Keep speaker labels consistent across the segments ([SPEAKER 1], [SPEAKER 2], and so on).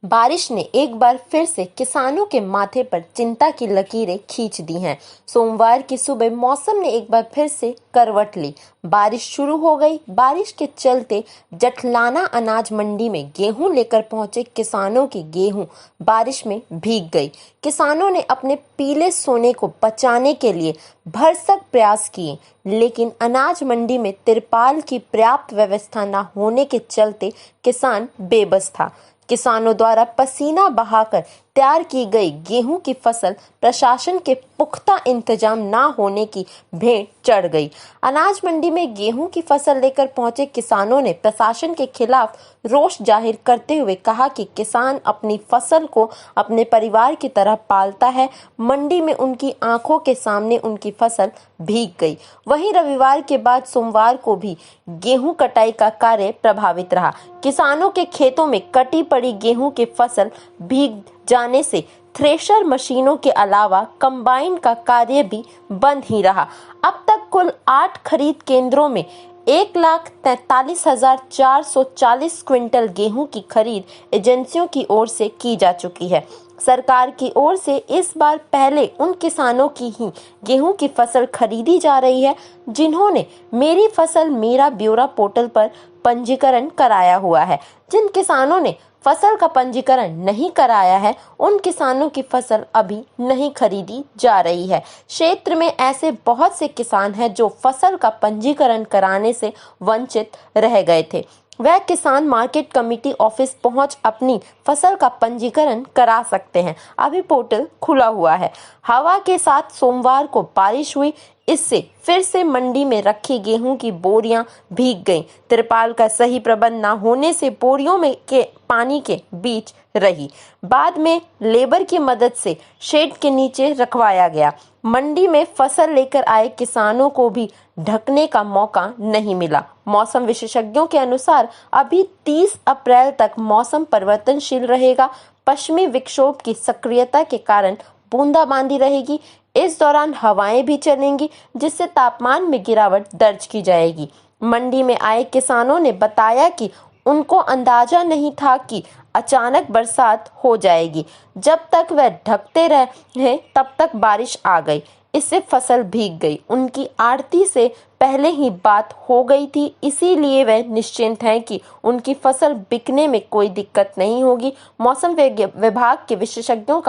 [SPEAKER 1] बारिश ने एक बार फिर से किसानों के माथे पर चिंता की लकीरें खींच दी हैं। सोमवार की सुबह मौसम ने एक बार फिर से करवट ली। बारिश शुरू हो गई। बारिश के चलते जटलाना अनाज मंडी में गेहूं लेकर पहुंचे किसानों की गेहूं बारिश में भीग गई। किसानों ने अपने पीले सोने को बचाने के लिए भरसक प्रयास किए, लेकिन अनाज मंडी में तिरपाल की पर्याप्त व्यवस्था न होने के चलते किसान बेबस था। किसानों द्वारा पसीना बहाकर तैयार की गई गेहूं की फसल प्रशासन के पुख्ता इंतजाम न होने की भेंट चढ़ गई। अनाज मंडी में गेहूं की फसल लेकर पहुंचे किसानों ने प्रशासन के खिलाफ रोष जाहिर करते हुए कहा कि किसान अपनी फसल को अपने परिवार की तरह पालता है। मंडी में उनकी आंखों के सामने उनकी फसल भीग गई। वहीं रविवार के बाद सोमवार को भी गेहूं कटाई का कार्य प्रभावित रहा। किसानों के खेतों में कटी पड़ी गेहूं की फसल भीग जाने से थ्रेशर मशीनों के अलावा कंबाइन का कार्य भी बंद ही रहा। अब तक कुल 8 खरीद केंद्रों में 1,43,440 क्विंटल गेहूं की खरीद एजेंसियों की ओर से की जा चुकी है। सरकार की ओर से इस बार पहले उन किसानों की ही गेहूं की फसल खरीदी जा रही है जिन्होंने मेरी फसल मेरा ब्यौरा पोर्टल पर पंजीकरण कराया हुआ है। जिन किसानों ने फसल का पंजीकरण नहीं कराया है, उन किसानों की फसल अभी नहीं खरीदी जा रही है। क्षेत्र में ऐसे बहुत से किसान हैं जो फसल का पंजीकरण कराने से वंचित रह गए थे। वह किसान मार्केट कमेटी ऑफिस पहुंच अपनी फसल का पंजीकरण करा सकते हैं। अभी पोर्टल खुला हुआ है। हवा के साथ सोमवार को बारिश हुई, इससे फिर से मंडी में रखी गेहूं की बोरियां भीग गईं। तिरपाल का सही प्रबंध न होने से बोरियों में के पानी के बीच रही। बाद में लेबर की मदद से शेड के नीचे रखवाया गया। मंडी में फसल लेकर आए किसानों को भी ढकने का मौका नहीं मिला। मौसम विशेषज्ञों के अनुसार अभी 30 अप्रैल तक मौसम परिवर्तनशील रहेगा। पश्चिमी विक्षोभ की सक्रियता के कारण बूंदाबांदी रहेगी। इस दौरान हवाएं भी चलेंगी, जिससे तापमान में गिरावट दर्ज की जाएगी। मंडी में आए किसानों ने बताया कि उनको अंदाजा नहीं था कि अचानक बरसात हो जाएगी। जब तक वह ढकते रहे तब तक बारिश आ गई, इससे फसल भीग गई। उनकी आड़ती से पहले ही बात हो गई थी, इसीलिए वह निश्चिंत हैं कि उनकी फसल बिकने में कोई दिक्कत नहीं होगी। मौसम विभाग के विशेषज्ञों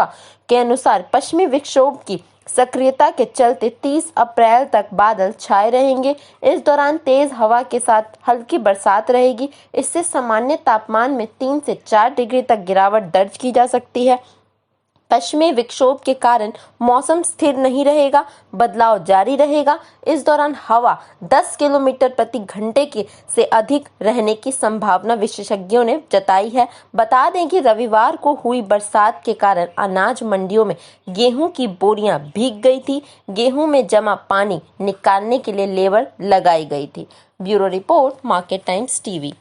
[SPEAKER 1] के अनुसार पश्चिमी विक्षोभ की सक्रियता के चलते 30 अप्रैल तक बादल छाए रहेंगे। इस दौरान तेज हवा के साथ हल्की बरसात रहेगी। इससे सामान्य तापमान में 3 से 4 डिग्री तक गिरावट दर्ज की जा सकती है। पश्चिमी विक्षोभ के कारण मौसम स्थिर नहीं रहेगा, बदलाव जारी रहेगा। इस दौरान हवा 10 किलोमीटर प्रति घंटे के से अधिक रहने की संभावना विशेषज्ञों ने जताई है। बता दें कि रविवार को हुई बरसात के कारण अनाज मंडियों में गेहूं की बोरियां भीग गई थी। गेहूं में जमा पानी निकालने के लिए लेबर लगाई गई थी। Bureau report, market times TV.